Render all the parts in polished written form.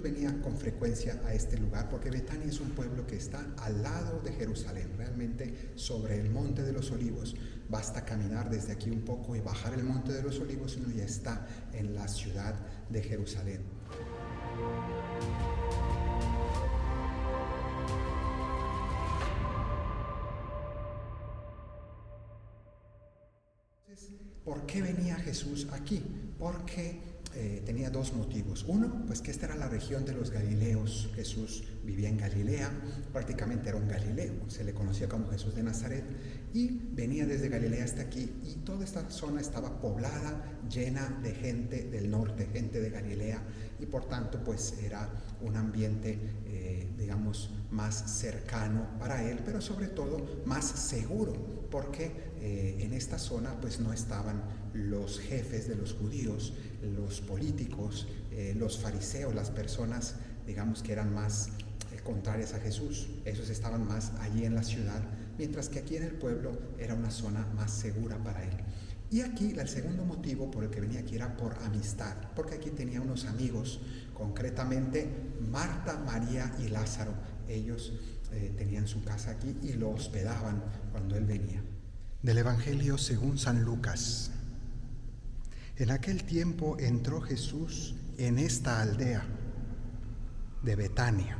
Jesús venía con frecuencia a este lugar porque Betania es un pueblo que está al lado de Jerusalén, realmente sobre el Monte de los Olivos. Basta caminar desde aquí un poco y bajar el Monte de los Olivos y uno ya está en la ciudad de Jerusalén. ¿Por qué venía Jesús aquí? Porque tenía dos motivos. Uno, pues que esta era la región de los Galileos. Jesús vivía en Galilea, prácticamente era un Galileo, se le conocía como Jesús de Nazaret, y venía desde Galilea hasta aquí, y toda esta zona estaba poblada, llena de gente del norte, gente de Galilea, y por tanto pues era un ambiente, digamos, más cercano para él, pero sobre todo más seguro, porque en esta zona pues no estaban los jefes de los judíos, los políticos, los fariseos, las personas, digamos, que eran más contrarias a Jesús. Esos estaban más allí en la ciudad, mientras que aquí en el pueblo era una zona más segura para él. Y aquí el segundo motivo por el que venía aquí era por amistad, porque aquí tenía unos amigos, concretamente Marta, María y Lázaro. Ellos tenían su casa aquí y lo hospedaban cuando él venía. Del Evangelio según San Lucas. En aquel tiempo entró Jesús en esta aldea de Betania,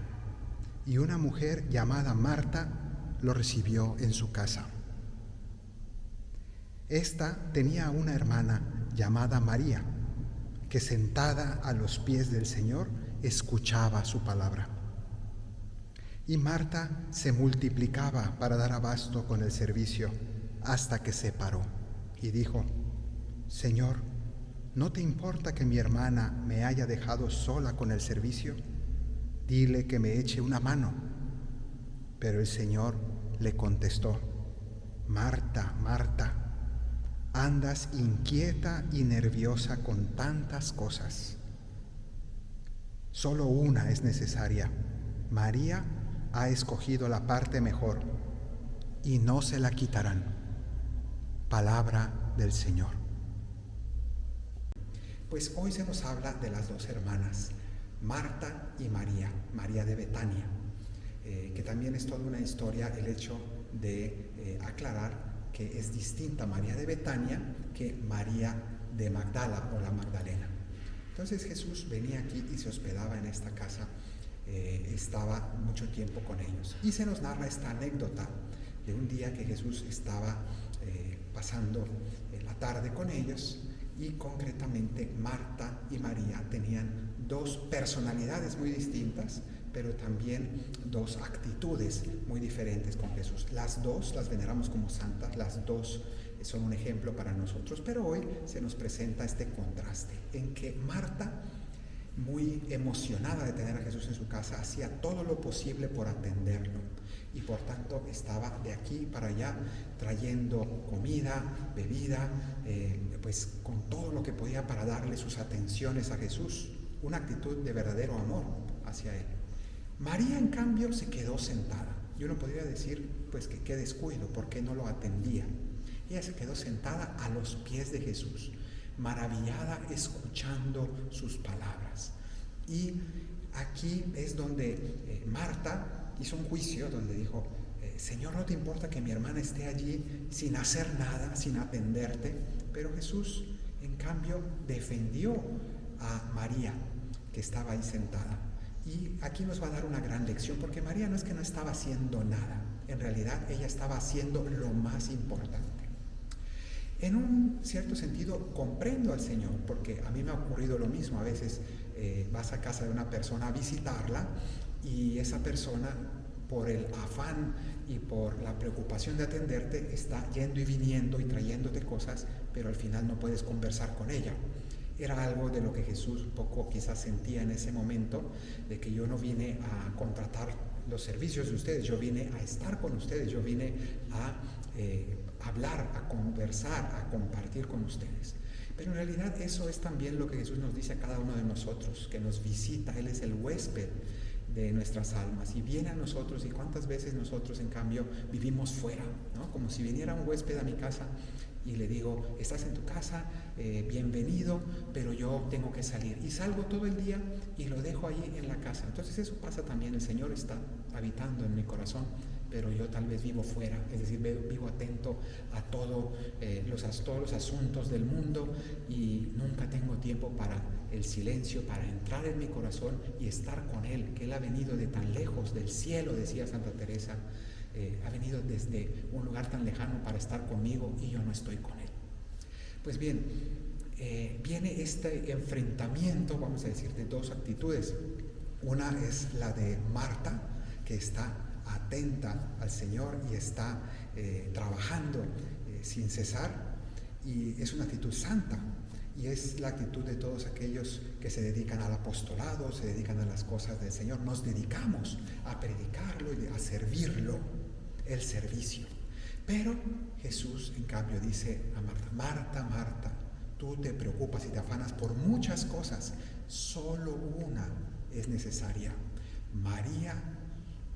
y una mujer llamada Marta lo recibió en su casa. Esta tenía una hermana llamada María, que sentada a los pies del Señor escuchaba su palabra. Y Marta se multiplicaba para dar abasto con el servicio, hasta que se paró y dijo: Señor, ¿no te importa que mi hermana me haya dejado sola con el servicio? Dile que me eche una mano. Pero el Señor le contestó: Marta, Marta, andas inquieta y nerviosa con tantas cosas. Solo una es necesaria. María ha escogido la parte mejor, y no se la quitarán. Palabra del Señor. Pues hoy se nos habla de las dos hermanas, Marta y María, María de Betania, que también es toda una historia el hecho de aclarar que es distinta María de Betania que María de Magdala o la Magdalena. Entonces Jesús venía aquí y se hospedaba en esta casa, estaba mucho tiempo con ellos. Y se nos narra esta anécdota de un día que Jesús estaba pasando la tarde con ellos, y concretamente Marta y María tenían dos personalidades muy distintas, pero también dos actitudes muy diferentes con Jesús. Las dos las veneramos como santas, las dos son un ejemplo para nosotros, pero hoy se nos presenta este contraste en que Marta, muy emocionada de tener a Jesús en su casa, hacía todo lo posible por atenderlo, y por tanto estaba de aquí para allá trayendo comida, bebida, pues con todo lo que podía para darle sus atenciones a Jesús, una actitud de verdadero amor hacia él. María, en cambio, se quedó sentada. Y uno podría decir, pues, que qué descuido, ¿por qué no lo atendía? Ella se quedó sentada a los pies de Jesús, maravillada, escuchando sus palabras. Y aquí es donde Marta hizo un juicio, donde dijo: Señor, ¿no te importa que mi hermana esté allí sin hacer nada, sin atenderte? Pero Jesús, en cambio, defendió a María, que estaba ahí sentada. Y aquí nos va a dar una gran lección, porque María no es que no estaba haciendo nada, en realidad ella estaba haciendo lo más importante. En un cierto sentido comprendo al Señor, porque a mí me ha ocurrido lo mismo. A veces vas a casa de una persona a visitarla, y esa persona, por el afán y por la preocupación de atenderte, está yendo y viniendo y trayéndote cosas, pero al final no puedes conversar con ella. Era algo de lo que Jesús un poco quizás sentía en ese momento, de que yo no vine a contratar los servicios de ustedes, yo vine a estar con ustedes, yo vine a hablar, a conversar, a compartir con ustedes. Pero en realidad eso es también lo que Jesús nos dice a cada uno de nosotros, que nos visita. Él es el huésped de nuestras almas y viene a nosotros. Y cuántas veces nosotros, en cambio, vivimos fuera, ¿no? Como si viniera un huésped a mi casa y le digo, estás en tu casa, bienvenido, pero yo tengo que salir. Y salgo todo el día y lo dejo ahí en la casa. Entonces eso pasa también, el Señor está habitando en mi corazón, pero yo tal vez vivo fuera, es decir, vivo atento a todos los asuntos del mundo y nunca tengo tiempo para el silencio, para entrar en mi corazón y estar con Él, que Él ha venido de tan lejos, del cielo, decía Santa Teresa, ha venido desde un lugar tan lejano para estar conmigo y yo no estoy con Él. Pues bien, viene este enfrentamiento, vamos a decir, de dos actitudes. Una es la de Marta, que está atenta al Señor y está trabajando sin cesar, y es una actitud santa, y es la actitud de todos aquellos que se dedican al apostolado, se dedican a las cosas del Señor. Nos dedicamos a predicarlo y a servirlo, el servicio. Pero Jesús, en cambio, dice a Marta, Marta, Marta, tú te preocupas y te afanas por muchas cosas, solo una es necesaria. María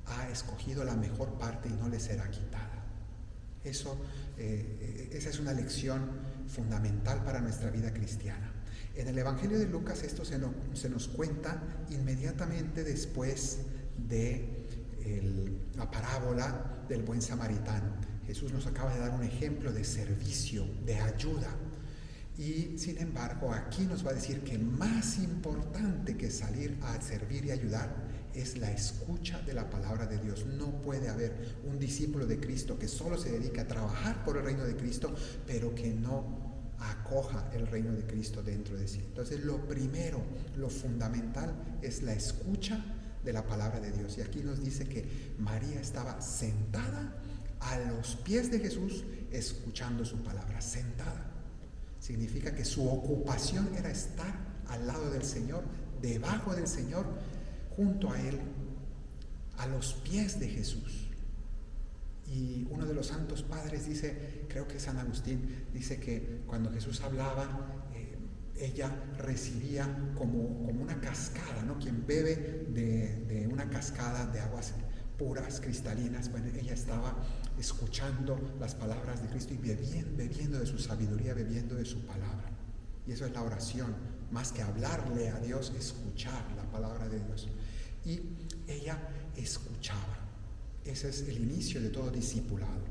ha escogido la mejor parte y no le será quitada. Esa es una lección fundamental para nuestra vida cristiana. En el Evangelio de Lucas esto se nos cuenta inmediatamente después de la parábola del buen samaritano. Jesús nos acaba de dar un ejemplo de servicio, de ayuda. Y sin embargo, aquí nos va a decir que más importante que salir a servir y ayudar es la escucha de la palabra de Dios. No puede haber un discípulo de Cristo que solo se dedique a trabajar por el reino de Cristo, pero que no acoja el reino de Cristo dentro de sí. Entonces, lo primero, lo fundamental es la escucha de la palabra de Dios. Y aquí nos dice que María estaba sentada a los pies de Jesús escuchando su palabra, sentada. Significa que su ocupación era estar al lado del Señor, debajo del Señor, junto a Él, a los pies de Jesús. Y uno de los santos padres dice, creo que es San Agustín, dice que cuando Jesús hablaba, ella recibía como una cascada, ¿no? Quien bebe de una cascada de aguas puras, cristalinas, bueno, ella estaba escuchando las palabras de Cristo y bebiendo de su sabiduría, bebiendo de su palabra. Y eso es la oración, más que hablarle a Dios, escuchar la palabra de Dios. Y ella escuchaba. Ese es el inicio de todo discipulado.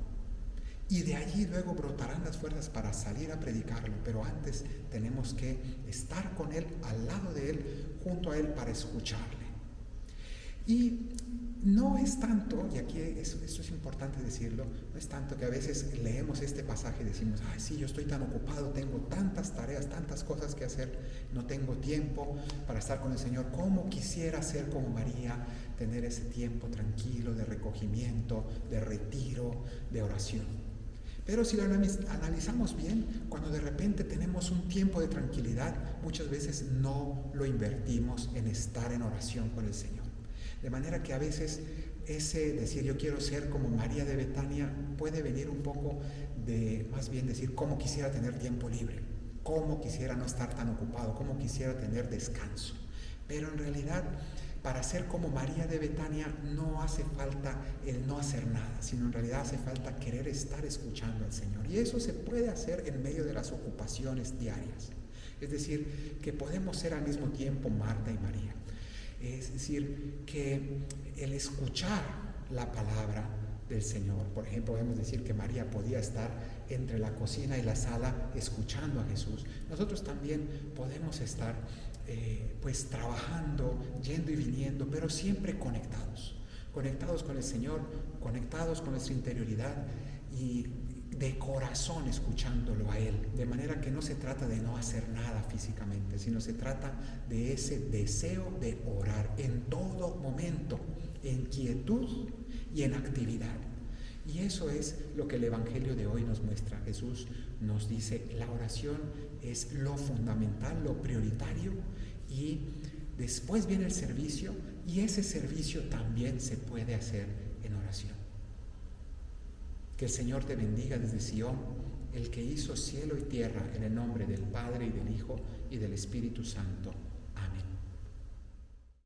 Y de allí luego brotarán las fuerzas para salir a predicarlo, pero antes tenemos que estar con Él, al lado de Él, junto a Él para escucharle. Y no es tanto, y aquí esto es importante decirlo, no es tanto que a veces leemos este pasaje y decimos, ay sí, yo estoy tan ocupado, tengo tantas tareas, tantas cosas que hacer, no tengo tiempo para estar con el Señor. ¿Cómo quisiera ser como María, tener ese tiempo tranquilo de recogimiento, de retiro, de oración? Pero si lo analizamos bien, cuando de repente tenemos un tiempo de tranquilidad, muchas veces no lo invertimos en estar en oración con el Señor. De manera que a veces ese decir yo quiero ser como María de Betania puede venir un poco de más bien decir cómo quisiera tener tiempo libre, cómo quisiera no estar tan ocupado, cómo quisiera tener descanso. Pero en realidad, para ser como María de Betania no hace falta el no hacer nada, sino en realidad hace falta querer estar escuchando al Señor. Y eso se puede hacer en medio de las ocupaciones diarias. Es decir, que podemos ser al mismo tiempo Marta y María. Es decir, que el escuchar la palabra del Señor, por ejemplo, podemos decir que María podía estar entre la cocina y la sala escuchando a Jesús. Nosotros también podemos estar pues trabajando, yendo y viniendo, pero siempre conectados con el Señor, conectados con nuestra interioridad y de corazón escuchándolo a Él, de manera que no se trata de no hacer nada físicamente, sino se trata de ese deseo de orar en todo momento, en quietud y en actividad. Y eso es lo que el Evangelio de hoy nos muestra. Jesús nos dice, la oración es lo fundamental, lo prioritario, y después viene el servicio, y ese servicio también se puede hacer en oración. Que el Señor te bendiga desde Sion, el que hizo cielo y tierra, en el nombre del Padre y del Hijo y del Espíritu Santo.